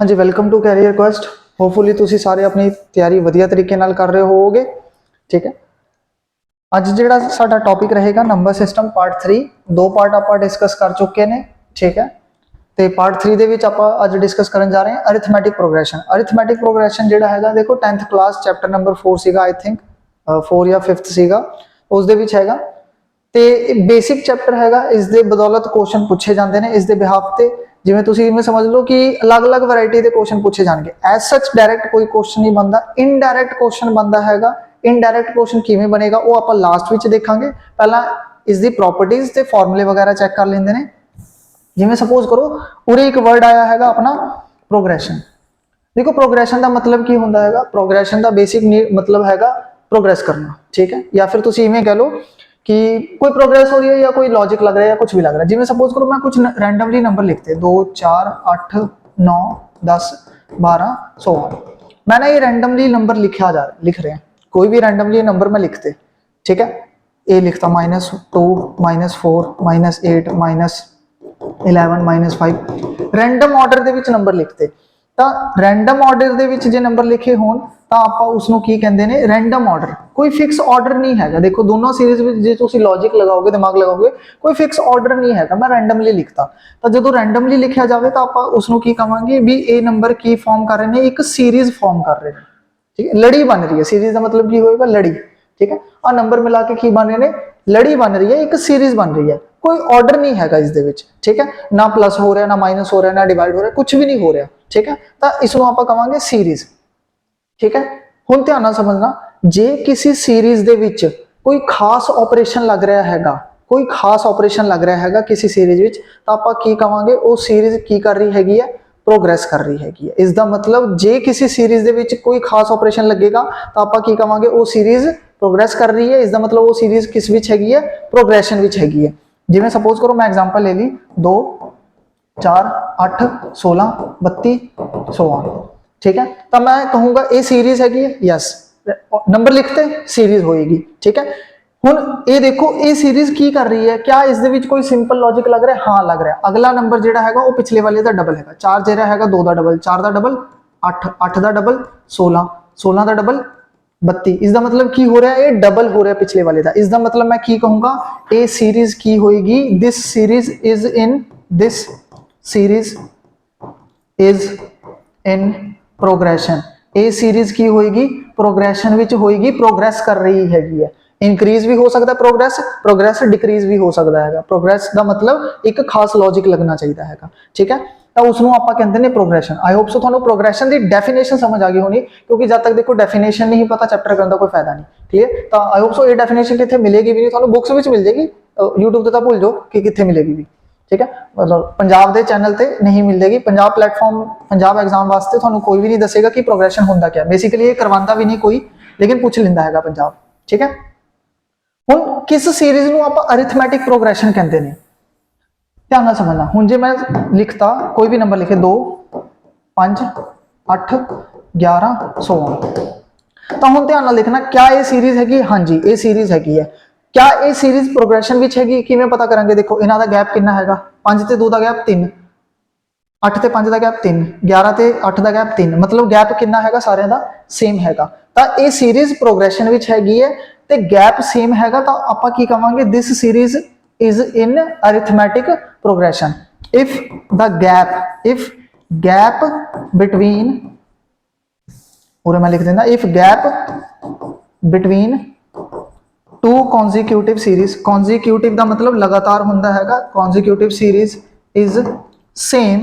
हाँ जी, welcome to Career Quest. Hopefully तुसी सारे अपनी तैयारी वधिया तरीके नाल कर रहे होवोगे। ठीक है, अज जिहड़ा साडा टॉपिक रहेगा नंबर सिस्टम पार्ट 3। दो पार्ट आपां डिस्कस कर चुके ने। ठीक है, तो पार्ट 3 दे विच आपां अज डिस्कस करन जा रहे हैं अरिथमैटिक प्रोग्रेशन। अरिथमैटिक प्रोग्रेशन जिहड़ा हैगा देखो 10th क्लास चैप्टर नंबर 4 सीगा, आई थिंक 4 या 5th सीगा, उस दे विच हैगा। ਤੇ ਬੇਸਿਕ ਚੈਪਟਰ ਹੈਗਾ, ਇਸ ਦੇ ਬਦੌਲਤ ਕੁਐਸਚਨ ਪੁੱਛੇ ਜਾਂਦੇ ਨੇ। ਇਸ ਦੇ ਬਿਹਾਫ ਤੇ ਜਿਵੇਂ ਤੁਸੀਂ ਇਵੇਂ ਸਮਝ ਲਓ ਕਿ ਅਲੱਗ-ਅਲੱਗ ਵੈਰਾਈਟੀ ਦੇ ਕੁਐਸਚਨ ਪੁੱਛੇ ਜਾਣਗੇ। ਐਸ ਸੱਚ ਡਾਇਰੈਕਟ ਕੋਈ ਕੁਐਸਚਨ ਨਹੀਂ ਬਣਦਾ, ਇਨਡਾਇਰੈਕਟ ਕੁਐਸਚਨ ਬਣਦਾ ਹੈਗਾ। ਇਨਡਾਇਰੈਕਟ ਕੁਐਸਚਨ ਕਿਵੇਂ ਬਣੇਗਾ ਉਹ ਆਪਾਂ ਲਾਸਟ ਵਿੱਚ ਦੇਖਾਂਗੇ। ਪਹਿਲਾਂ ਇਸ ਦੀ ਪ੍ਰੋਪਰਟੀਜ਼ ਤੇ ਫਾਰਮੂਲੇ ਵਗੈਰਾ ਚੈੱਕ ਕਰ ਲੈਂਦੇ ਨੇ। ਜਿਵੇਂ ਸਪੋਜ਼ ਕਰੋ ਉਰੇ ਇੱਕ ਵਰਡ ਆਇਆ ਹੈਗਾ ਆਪਣਾ प्रोग्रेशन। देखो प्रोग्रेशन का मतलब की होता है, प्रोग्रेशन का बेसिक मतलब हैगा प्रोग्रेस करना। ठीक है, या फिर तुम इवें कह लो कि कोई प्रोग्रेस हो रही है या कोई लॉजिक लग रहा है या कुछ भी लग रहा है। जिवें सपोज करो मैं कुछ रैंडमली नंबर लिखते 2 4 8 9 10 12 16, मैं ना ये रैंडमली नंबर लिख रहे हैं, कोई भी रैंडमली नंबर मैं लिखते। ठीक है, ए लिखता -2 -4 -8 -11 -5, random order they which number लिखते। ਤਾਂ ਰੈਂਡਮ ਆਰਡਰ ਦੇ ਵਿੱਚ ਜੇ ਨੰਬਰ ਲਿਖੇ ਹੋਣ ਤਾਂ ਆਪਾਂ ਉਸ ਨੂੰ ਕੀ ਕਹਿੰਦੇ ਨੇ, ਰੈਂਡਮ ਆਰਡਰ। ਕੋਈ ਫਿਕਸ ਆਰਡਰ ਨਹੀਂ ਹੈਗਾ। ਦੇਖੋ ਦੋਨੋਂ ਸੀਰੀਜ਼ ਵਿੱਚ ਜੇ ਤੁਸੀਂ ਲੌਜੀਕ ਲਗਾਓਗੇ, ਦਿਮਾਗ ਲਗਾਓਗੇ, ਕੋਈ ਫਿਕਸ ਆਰਡਰ ਨਹੀਂ ਹੈਗਾ। ਮੈਂ ਰੈਂਡਮਲੀ ਲਿਖਤਾ, ਤਾਂ ਜਦੋਂ ਰੈਂਡਮਲੀ ਲਿਖਿਆ ਜਾਵੇ ਤਾਂ ਆਪਾਂ ਉਸ ਨੂੰ ਕੀ ਕਵਾਂਗੇ ਵੀ ਇਹ ਨੰਬਰ ਕੀ ਫਾਰਮ ਕਰ ਰਹੇ ਨੇ, ਇੱਕ ਸੀਰੀਜ਼ ਫਾਰਮ ਕਰ ਰਹੇ ਨੇ। ਠੀਕ ਹੈ, ਲੜੀ ਬਣ ਰਹੀ ਹੈ। ਸੀਰੀਜ਼ ਦਾ मतलब ਕੀ ਹੋਏਗਾ, ਲੜੀ। ठीक है, आ नंबर मिला के की बन रहे ने, लड़ी बन रही है, एक सीरीज बन रही है। कोई ऑर्डर नहीं हैगा इस दे विच। ठीक है, ना प्लस हो रहा, ना माइनस हो रहा, ना डिवाइड हो रहा, कुछ भी नहीं हो रहा। ठीक है, तो इसको आप कहांगे सीरीज। ठीक है, हुण ध्यान नाल समझना, जे किसी सीरीज दे विच कोई खास ऑपरेशन लग रहा हैगा, कोई खास ऑपरेशन लग रहा हैगा किसी सीरीज विच, तो आप की कहांगे वो सीरीज की कर रही हैगी है, प्रोग्रेस कर रही हैगी है। इसका मतलब जे किसी सीरीज दे विच कोई खास ऑपरेशन लगेगा तो आप की कहांगे वो सीरीज प्रोग्रेस कर रही है। इसका मतलब वो सीरीज किस विच हैगी है, प्रोग्रेशन विच हैगी है। जिवें सपोज करो मैं एग्जांपल ले ली 2 4 8 16 32 16। ठीक है, तो मैं कहूंगा ये सीरीज हैगी है, यस, नंबर लिखते सीरीज होएगी। ठीक है, हुण ये देखो ये सीरीज की कर रही है, क्या इस दे विच कोई सिंपल लॉजिक लग रहा है? हाँ लग रहा है। अगला नंबर जिहड़ा हैगा वो पिछले वाले दा डबल हैगा। 4 जिहड़ा हैगा 2 दा डबल, 4 दा डबल 8, 8 दा डबल 16, 16 दा डबल 32। इसका मतलब की हो रहा है, ये डबल हो रहा है पिछले वाले का। इसका मतलब मैं की कहूंगा, ए सीरीज की होएगी, this series is in, this series is in progression. A series की होएगी, प्रोग्रेशन विच होएगी, प्रोग्रेस कर रही हैगी है। इंक्रीज भी हो सकता है प्रोग्रेस, प्रोग्रेस डिक्रीज भी हो सकता है। प्रोग्रेस का मतलब एक खास लॉजिक लगना चाहिए है। ठीक है, तो उसनों आप कहते हैं प्रोग्रेशन। आई होप सो थोड़ा प्रोग्रेशन की डेफिनेशन समझ आ गई होनी, क्योंकि जब तक देखो डेफिनेशन नहीं पता चैप्टर करने का कोई फायदा नहीं। क्लियर, तो आई होप सो ये डेफिनेशन कितने मिलेगी भी नहीं, थोड़ा बुक्स में मिल जाएगी, यूट्यूब तो भूल जाओ कि कितने मिलेगी भी। ठीक है, मतलब पंजाब के चैनल पर नहीं मिलेगी। पंजाब प्लेटफॉर्म पंजाब एग्जाम वास्ते थोड़ा कोई भी नहीं दसेगा कि प्रोग्रेशन होंगे क्या। बेसिकली ये करवाता भी नहीं कोई, लेकिन पूछ लेंदा है पंजाब। ठीक है, हुण किस सीरीज नूं आपां अरिथमैटिक प्रोग्रेशन कहते हैं, ध्यान नाल समझना। हुण जे मैं लिखता कोई भी नंबर लिखे 2 5 8 11 16, तो हुण ध्यान नाल लिखना, क्या ये सीरीज हैगी? हाँ जी ये सीरीज हैगी है। क्या ये सीरीज प्रोग्रेशन विच हैगी? किवें पता करांगे? देखो इन्हां दा गैप कितना हैगा, 5 ते 2 दा गैप 3, 8 ते 5 दा गैप 3, 11 ते 8 दा गैप 3, मतलब गैप कितना हैगा, सारिਆਂ ਦਾ सेम हैगा। तो ये सीरीज प्रोग्रेशन विच हैगी है ते गैप सेम हैगा, तो आपां की कहांगे, this series is in arithmetic progression if the gap between, और मैं लिख देना, if gap between two consecutive series, consecutive का मतलब लगातार होता हैगा, consecutive series is same,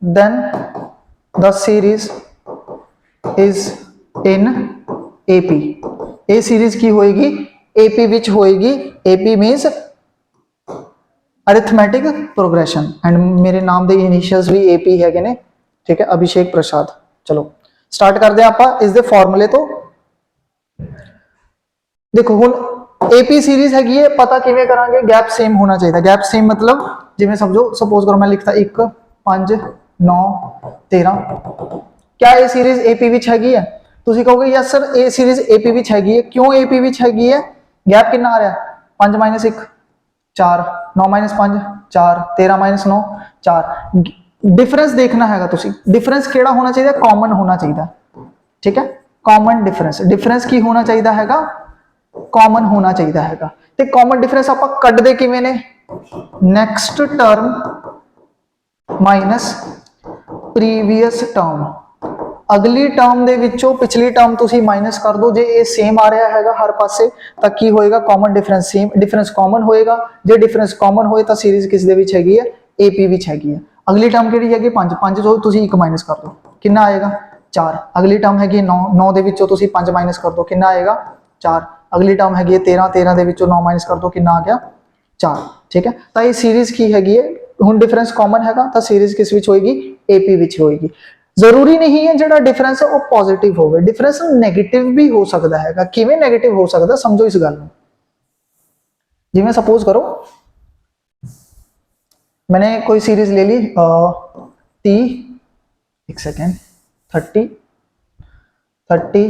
then the series is in AP। ये सीरीज की होएगी, AP विच होएगी। AP means arithmetic progression, and मेरे नाम के इनिशियल्स भी AP है ने। ठीक है, अभिषेक प्रसाद। चलो स्टार्ट करते हैं आप इस दे फॉर्मूले तो। देखो हुण AP सीरीज हैगी है, पता किवें करांगे, गैप सेम होना चाहिए। गैप सेम मतलब जिवें समझो, सपोज करो मैं लिखता 1 5 9 13, क्या ये सीरीज AP विच हैगी है? तुसीं कहोगे यस सर ए सीरीज AP विच हैगी है। क्यों AP विच हैगी है? गैप कितना आ रहा है, 5 - 1 4, 9 माइनस 5 4, 13 माइनस 9 4। डिफरेंस देखना हैगा तुसी, डिफरेंस केड़ा होना चाहिए, कॉमन होना चाहिए, ठीक है। कॉमन डिफरेंस, डिफरेंस की होना चाहिए हैगा, कॉमन होना चाहिए हैगा। ते कॉमन डिफरेंस आपां कड्डदे किवें ने, next term minus previous term, अगली टर्म दे विचों पिछली टर्म तुसी माइनस कर दो। जे ये सेम आ रहा हैगा हर पासे तां की होएगा, common difference same, difference common होएगा। जे डिफरेंस कॉमन होए तां सीरीज किस दे विच हैगी है, एपी विच हैगी है। अगली टर्म किहड़ी हैगी 5, 5 चों तुसी 1 माइनस कर दो, कितना आएगा 4। अगली टर्म हैगी 9, 9 दे विचों तुसी 5 माइनस कर दो, कितना आएगा 4। अगली टर्म हैगी 13, 13 दे विचों 9 माइनस कर दो, कितना आ गया 4, ठीक है। तो ये सीरीज की हैगी है, हुण डिफरेंस कॉमन हैगा तो सीरीज किस विच होएगी, एपी विच होएगी। जरूरी नहीं है जो डिफरेंस है वो पॉजिटिव होवे, डिफरेंस नेगेटिव भी हो सकता है। किवें नेगेटिव हो सकता, समझो इस गल, जिवें सपोज करो मैंने कोई सीरीज ले ली 30 30 30,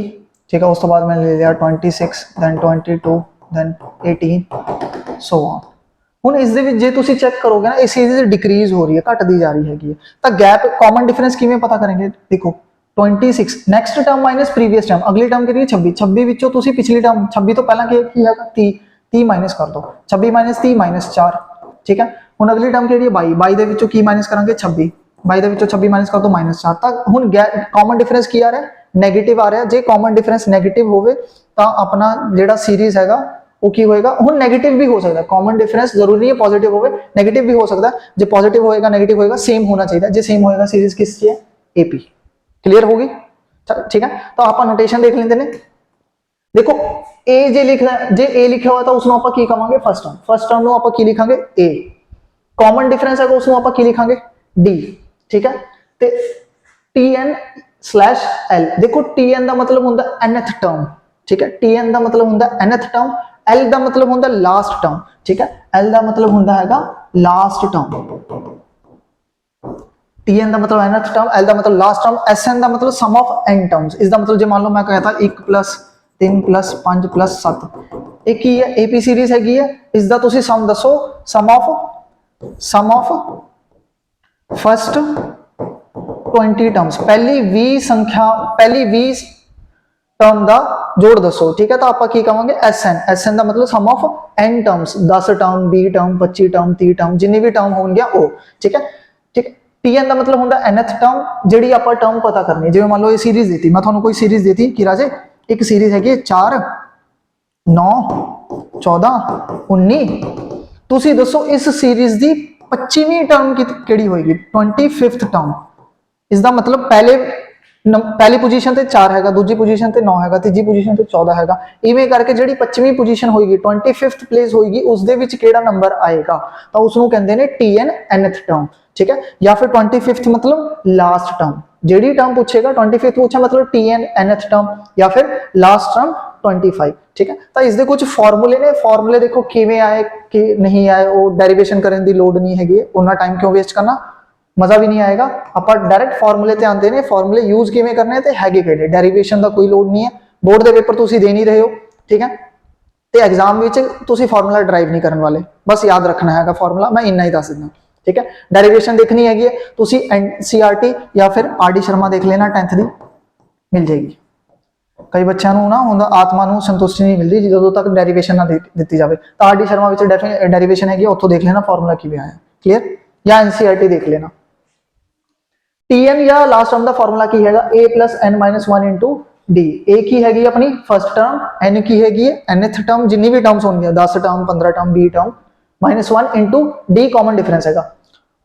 ठीक है। उस तो बाद मैंने ले लिया 26, दैन 22, दैन 18 सो ऑन। ਹੁਣ ਇਸ ਦੇ ਵਿੱਚ ਜੇ ਤੁਸੀਂ ਚੈੱਕ ਕਰੋਗੇ ਨਾ ਇਹ ਸੀਰੀਜ਼ ਡਿਕਰੀਜ਼ ਹੋ ਰਹੀ ਹੈ, ਘਟਦੀ ਜਾ ਰਹੀ ਹੈਗੀ ਹੈ, ਤਾਂ ਗੈਪ ਕਾਮਨ ਡਿਫਰੈਂਸ ਕਿਵੇਂ ਪਤਾ ਕਰਾਂਗੇ, ਦੇਖੋ 26 next term minus previous term, ਅਗਲੀ ਟਰਮ ਕਿਹੜੀ ਹੈ 26, 26 ਵਿੱਚੋਂ ਤੁਸੀਂ ਪਿਛਲੀ ਟਰਮ 26 ਤੋਂ ਪਹਿਲਾਂ ਕੀ ਹੈਗਾ 30, 30 ਮਾਈਨਸ ਕਰ ਦੋ, 26 ਮਾਈਨਸ 30 ਮਾਈਨਸ 4, ਠੀਕ ਹੈ। ਹੁਣ ਅਗਲੀ ਟਰਮ ਕਿਹੜੀ ਹੈ 22, 22 ਦੇ ਵਿੱਚੋਂ ਕੀ ਮਾਈਨਸ ਕਰਾਂਗੇ 26, 22 ਦੇ ਵਿੱਚੋਂ 26 ਮਾਈਨਸ ਕਰ ਦੋ ਮਾਈਨਸ 4। ਤਾਂ ਹੁਣ ਕਾਮਨ ਡਿਫਰੈਂਸ ਕੀ ਆ ਰਿਹਾ, ਨੈਗੇਟਿਵ ਆ ਰਿਹਾ। ਜੇ ਕਾਮਨ ਡਿਫਰੈਂਸ ਨੈਗੇਟਿਵ ਹੋਵੇ ਤਾਂ ਆਪਣਾ ਜਿਹੜਾ ਸੀਰੀਜ਼ ਹੈਗਾ वो की होएगा, हुण नेगेटिव भी हो सकता है। कॉमन डिफरेंस जरूरी नहीं है पॉजिटिव होवे, नेगेटिव भी हो सकता है। जो पॉजिटिव होएगा नेगेटिव होएगा सेम होना चाहिए, जो सेम होएगा सीरीज किस है एपी। क्लियर होगी, ठीक है। तो आप नोटेशन देख लेते हैं, देखो ए जे लिखना, जे ए लिखा हुआ था उसको आप की कहांगे फर्स्ट टर्म, फर्स्ट टर्म नु आप की लिखांगे ए। कॉमन डिफरेंस है उसको आप की लिखांगे डी, ठीक है। ते TN/L, देखो TN का मतलब होता nth टर्म, ठीक है। TN का मतलब होता nth टर्म, L का मतलब होता लास्ट टर्म, ठीक है। L का मतलब होता है लास्ट टर्म, TN का मतलब nth टर्म, L का मतलब लास्ट टर्म, SN का मतलब सम ऑफ n टर्म्स। इसका मतलब जो मान लो मैं कहता 1 + 3 + 5 + 7 एक ही है, AP सीरीज हैगी है। इसका तुसी सम दसो, सम ऑफ फर्स्ट 20 टर्म्स, पहली 20 संख्या, पहली 20 टर्म का जोड़ दसो, ठीक है। तो आप की कहेंगे SN, SN का मतलब sum of n terms, 10 term 20 term 25 term 30 term जिन्नी भी टर्म होंगे वो, ठीक है, ठीक है। TN का मतलब होता nth टर्म, जी आप टर्म पता करनी, जिवें मान लो ये सीरीज देती, मैं थोड़ा कोई सीरीज देती कि राजे एक सीरीज हैगी 4 9 14 19, तुसी दसो इस सीरीज की 25वीं टर्म किहड़ी होएगी, 25th टर्म। इसका मतलब पहली पोजीशन ते 4 हैगा, दूजी पोजीशन ते 9 हैगा, तीजी पोजीशन ते 14 हैगा, इवें करके जिहड़ी 25वीं पोजीशन होएगी 25th प्लेस होएगी उस दे विच केड़ा नंबर आएगा तो उसनूं कहंदे ने TN nth टर्म, ठीक है। या फिर 25th मतलब लास्ट टर्म, जिहड़ी टर्म पूछेगा 25th पूछा मतलब TN nth टर्म या फिर लास्ट टर्म 25, ठीक है। तो इसके कुछ फॉर्मूले ने, फॉर्मूले देखो किवें आए कि नहीं आए, वो डेरिवेशन करने की लोड़ नहीं हैगी, उन्ना टाइम क्यों वेस्ट करना, मजा भी नहीं आएगा। आप डायरेक्ट फॉर्मूले ते आंदे ने, फॉर्मूले यूज किवें करने ते हैगे किहड़े, डेरिवेशन का कोई लोड नहीं है, बोर्ड दे पेपर तुसीं दे नहीं रहे हो, ठीक है। ते एग्जाम विच तुसीं फॉर्मूला ड्राइव नहीं करने वाले, बस याद रखना हैगा फॉर्मूला, मैं इन्ना ही दस दिना, ठीक है। डेरिवेशन देखनी हैगी है, तुसीं NCERT या फिर RD शर्मा देख लेना, 10th दी मिल जाएगी। कई बच्चों को ना हुंदा आत्मा नूं संतुष्टि नहीं मिलती जदों तक डेरिवेशन ना दी जाए, तो RD शर्मा विच डेरिवेशन हैगी, उत्थों देख लेना फॉर्मूला किवें आया, क्लियर। या NCERT देख लेना। TN या लास्ट टर्म का फॉर्मूला की हैगा A + n - 1 * D। A की हैगी अपनी फर्स्ट टर्म, N की हैगी nth टर्म, जिन्नी भी टर्म्स होंगी 10 term 15 term 20 term -1 * D common difference हैगा।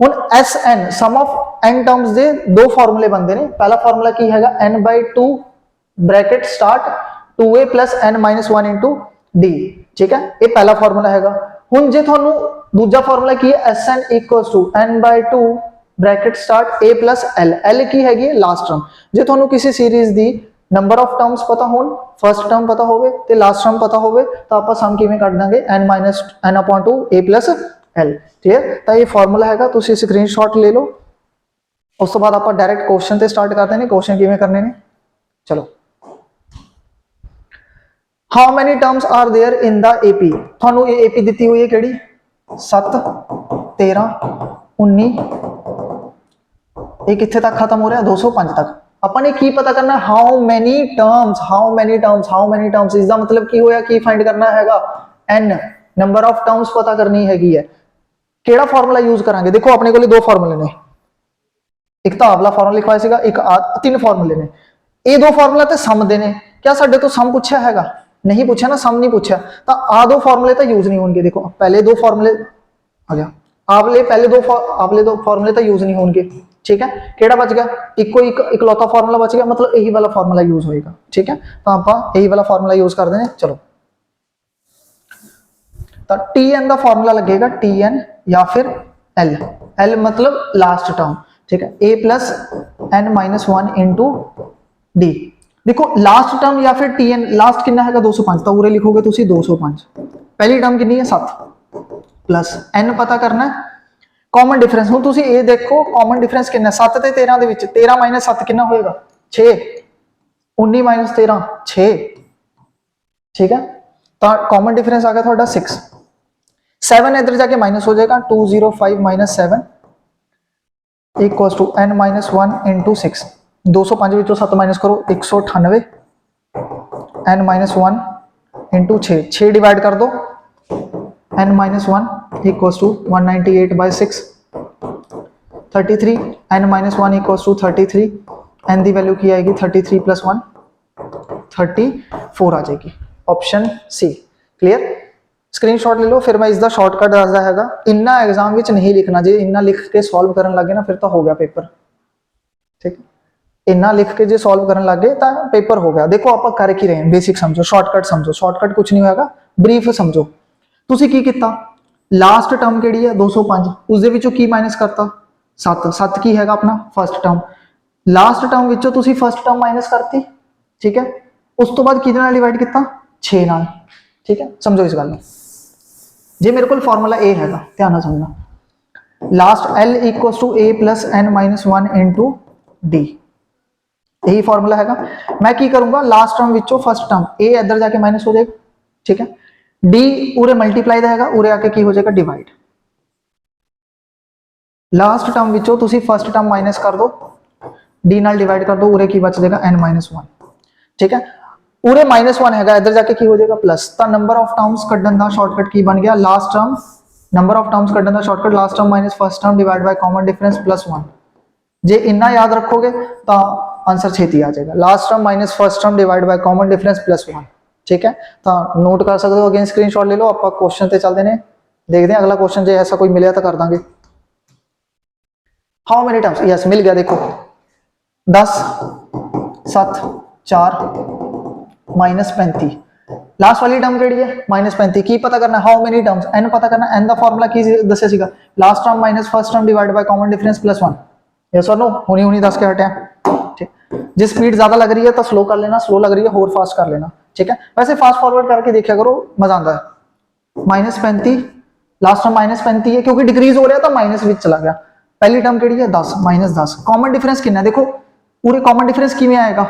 हुण SN sum of n terms दे दो फॉर्मूले बनते हैं। पहला फॉर्मूला की हैगा n/2 bracket start 2A + n - 1 * D, ठीक है, ये पहला फॉर्मूला हैगा। हुण जे तुहानू दूजा फॉर्मूला की है SN = n/2 bracket start A + L, L की हैगी लास्ट टर्म। जे तुहानू किसी series the number of terms पता हो, फर्स्ट टर्म पता होवे ते लास्ट टर्म पता होवे तो आप सम किवें कढ Dange n - n/2 A + L, ठीक है। तो ये फॉर्मूला हैगा, तुसीं स्क्रीनशॉट ले लो। उस तो बाद आप डायरेक्ट क्वेश्चन ते स्टार्ट करते हैं, क्वेश्चन किवें करने ने, चलो। How many terms are there in the AP, थानू ये AP दी हुई है किहड़ी 7 13 19 ये कितने तक खत्म हो रहा है 205 तक। अपन ने की पता करना हाउ मैनी टर्म्स इसका मतलब की होया की फाइंड करना हैगा n नंबर ऑफ टर्म्स पता करनी हैगी है। केड़ा फार्मूला यूज करांगे देखो अपने को दो फार्मूले ने एक तो आवला फार्मूला लिखवाया सीगा एक तीन फार्मूले ने ये दो फार्मूला ते सम दे ने क्या साडे तो सम पूछा हैगा नहीं पूछा ना सम नहीं पूछा तो आ दो फार्मूले तो यूज नहीं होंगे। देखो पहले दो फार्मूले आ गया आवले आवले दो फार्मूले तो यूज नहीं होंगे ठीक है। केड़ा बच गया इकलौता फार्मूला बच गया मतलब यही वाला फार्मूला यूज होएगा ठीक है। तो आप यही वाला फार्मूला यूज कर देने चलो तो Tn का फार्मूला लगेगा Tn या फिर L मतलब लास्ट टर्म ठीक है a plus n minus 1 into D. देखो लास्ट टर्म या फिर Tn लास्ट कितना है 205 तो उरे लिखोगे तुसी 205 पहली टर्म कितनी है 7 प्लस n पता करना है कॉमन डिफरेंस हूं तुसी ये देखो कॉमन डिफरेंस कितना 7 ते 13 दे विच 13 माइनस 7 कितना होएगा 6 19 माइनस 13 6 ठीक है। तो कॉमन डिफरेंस आ गया थोड़ा 6 7 इधर जाके माइनस हो जाएगा 205 minus 7 equals to n minus 1 into 6 205 विचों 7 माइनस करो 198 n माइनस 1 इंटू 6 डिवाइड कर दो n minus 1 equals to 198 by 6 33 n minus 1 equals to 33 n की वैल्यू की आएगी 33 प्लस 1 34 आ जाएगी ऑप्शन सी। क्लियर स्क्रीनशॉट ले लो फिर मैं इसका शॉर्टकट दसदा हैगा इन्ना एग्जाम विच नहीं लिखना जे इन्ना लिख के सॉल्व करन लगे ना फिर तो हो गया पेपर ठीक है। इन्ना लिख के जे सॉल्व करन लगे तो पेपर हो गया। देखो आप कर की रहे हैं बेसिक समझो शॉर्टकट कुछ नहीं होगा ब्रीफ समझो तुसी की किता लास्ट टर्म केड़ी है 205 उस दे विचों की माइनस करता 7 की हैगा अपना फर्स्ट टर्म लास्ट टर्म विचों तुसी फर्स्ट टर्म माइनस करती ठीक है उस तो बाद किदे नाल डिवाइड किता 6 नाल ठीक है। समझो इस गल जे मेरे को फार्मूला ए हैगा ध्यान नाल समझना last L equals to a plus n minus 1 into d यही फार्मूला हैगा। मैं की करूंगा लास्ट टर्म विचों फर्स्ट टर्म a इधर जाके माइनस हो जाएगा ठीक है d उरे मल्टीप्लाई रहेगा उरे आके की हो जाएगा डिवाइड लास्ट टर्म विचों तुसी फर्स्ट टर्म माइनस कर दो d नाल डिवाइड कर दो उरे की बच जाएगा n माइनस 1 ठीक है उरे माइनस 1 हैगा इधर जाके की हो जाएगा प्लस तो नंबर ऑफ टर्म्स कड्डन दा शॉर्टकट की बन गया last term number of terms कड्डन दा shortcut last term minus first term divide by common difference plus 1 जे इन्ना याद रखोगे तो आंसर छेती आ जाएगा last term minus first term divide by common difference plus 1 ठीक है। तो नोट कर सकते हो अगेन स्क्रीनशॉट ले लो आप क्वेश्चन ते चलते हैं देखते हैं अगला क्वेश्चन जो ऐसा कोई मिले तो कर देंगे। हाउ मेनी टर्म्स यस मिल गया देखो 10 7 4 माइनस 35 लास्ट वाली टर्म केड़ी है माइनस 35 की पता करना हाउ मेनी टर्म्स n पता करना n का फार्मूला की दस्या सीगा last term minus first term divide by common difference plus 1 yes or no हुनी दस के हटे ठीक। जे स्पीड ज्यादा लग रही है तो स्लो कर लेना स्लो लग रही है होर फास्ट कर लेना ठीक है। वैसे फास्ट फॉरवर्ड करके देखा करो मजा आता है माइनस 35 लास्ट टर्म माइनस 35 है क्योंकि डिक्रीज हो रहा है तो माइनस विच चला गया पहली टर्म केड़ी है 10 माइनस 10 कॉमन डिफरेंस कितना देखो पूरे कॉमन डिफरेंस किवें आएगा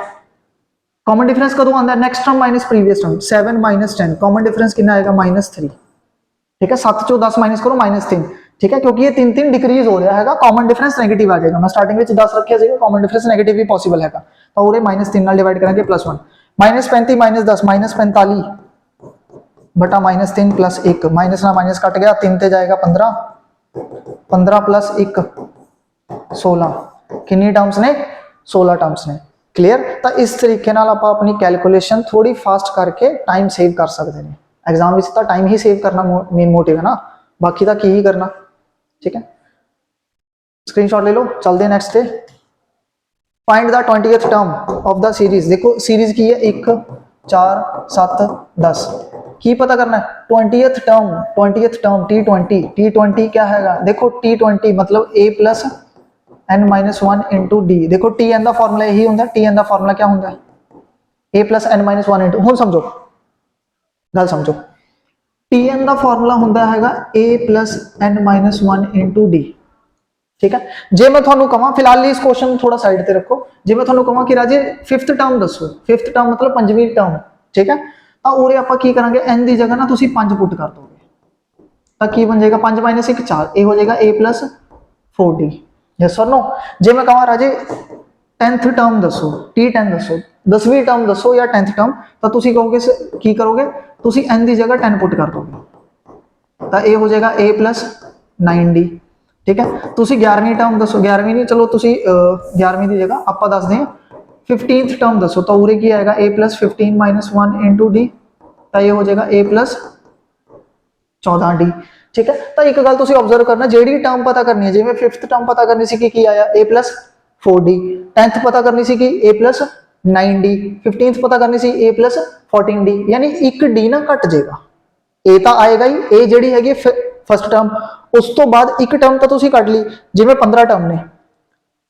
कॉमन डिफरेंस कदों आंदा next term minus previous term 7 minus 10 common difference कितना आएगा माइनस 3 ठीक है 7 चो 10 माइनस करो माइनस 3 ठीक है क्योंकि ये 3 डिक्रीज हो रहा है कॉमन डिफरेंस नेगेटिव आ जाएगा। मैं स्टार्टिंग में 10 रखा सीगा कॉमन डिफरेंस नेगेटिव भी पॉसिबल हैगा तो उरे माइनस 3 नाल डिवाइड करेंगे प्लस 1 माइनस 35 माइनस 10 माइनस 45 बटा माइनस 3 प्लस 1 माइनस ना माइनस कट गया 3 ते जाएगा 15 प्लस 1 16 कितनी टर्म्स ने 16 टर्म्स ने। क्लियर तो इस तरीके नाल आप अपनी कैलकुलेशन थोड़ी फास्ट करके टाइम सेव कर सकते हैं एग्जाम में तो टाइम ही सेव करना मेन मोटिव है ना बाकी तो की ही करना ठीक है। स्क्रीनशॉट ले लो चलते हैं नेक्स्ट पे find the 20th term of the series देखो सीरीज की है 1 4 7 10 की पता करना है 20th टर्म T20 क्या हैगा देखो T20 मतलब a plus n minus 1 into D देखो Tn का फॉर्मूला यही होता है Tn का फॉर्मूला क्या होता है a plus n minus 1 into हूँ समझो गल समझो Tn का फॉर्मूला होता है a plus n minus 1 into D ठीक है। जे मैं थोनू कहां फिलहाल इस क्वेश्चन थोड़ा साइड ते रखो जे मैं थोनू कहां कि राजे 5th टर्म दसो 5th टर्म मतलब 5वीं टर्म ठीक है तो उरे आपां की करांगे n दी जगह ना तुसी 5 पुट कर दोगे ਤਾਂ ਕੀ ਬਣ ਜਾਏਗਾ 5 ਮਾਈਨਸ 1 4, ਇਹ ਹੋ ਜਾਏਗਾ a plus 4d। ਯੈਸ ਔਰ नो? ਜੇ ਮੈਂ ਕਹਾਂ ਰਾਜੇ 10th ਟਰਮ ਦੱਸੋ, t10 ਦੱਸੋ, 10ਵੀਂ ਟਰਮ ਦੱਸੋ ਜਾਂ 10th ਟਰਮ, ਤਾਂ ਤੁਸੀਂ ਕਹੋਗੇ ਕੀ ਕਰੋਗੇ, ਤੁਸੀਂ n ਦੀ ਜਗ੍ਹਾ 10 ਪੁੱਟ ਕਰ ਦੋਗੇ, ਤਾਂ ਇਹ ਹੋ ਜਾਏਗਾ a plus 9d। ठीक है, ਤੁਸੀਂ 11ਵੀਂ ਟਰਮ ਦੱਸੋ, 11ਵੀਂ ਨਹੀਂ ਚਲੋ ਤੁਸੀਂ 11ਵੀਂ ਦੀ ਜਗ੍ਹਾ ਆਪਾਂ ਦੱਸਦੇ ਹਾਂ 15th ਟਰਮ ਦੱਸੋ, ਤਾਂ ਉਰੇ ਕੀ ਆਏਗਾ a plus 15 minus 1 into d, ਤਾਂ ਇਹ ਹੋ ਜਾਏਗਾ a plus 14d। ठीक है, ਤਾਂ ਇੱਕ ਗੱਲ ਤੁਸੀਂ ਆਬਜ਼ਰਵ ਕਰਨਾ, ਜਿਹੜੀ ਟਰਮ ਪਤਾ ਕਰਨੀ ਹੈ, ਜਿਵੇਂ 5th ਟਰਮ ਪਤਾ ਕਰਨੀ ਸੀ ਕੀ ਆਇਆ a plus 4d, 10th ਪਤਾ ਕਰਨੀ ਸੀ ਕਿ a plus 9d, 15th ਪਤਾ ਕਰਨੀ ਸੀ a plus 14d, ਯਾਨੀ ਇੱਕ d ਨਾ ਘਟ ਜਾਏਗਾ, a ਤਾਂ ਆਏਗਾ ਹੀ, a ਜਿਹੜੀ ਹੈਗੀ ਫਸਟ ਟਰਮ, ਉਸ ਤੋਂ ਬਾਅਦ ਇੱਕ ਟਰਮ ਤਾਂ ਤੁਸੀਂ ਕੱਢ ਲਈ, ਜਿਵੇਂ 15 ਟਰਮ ਨੇ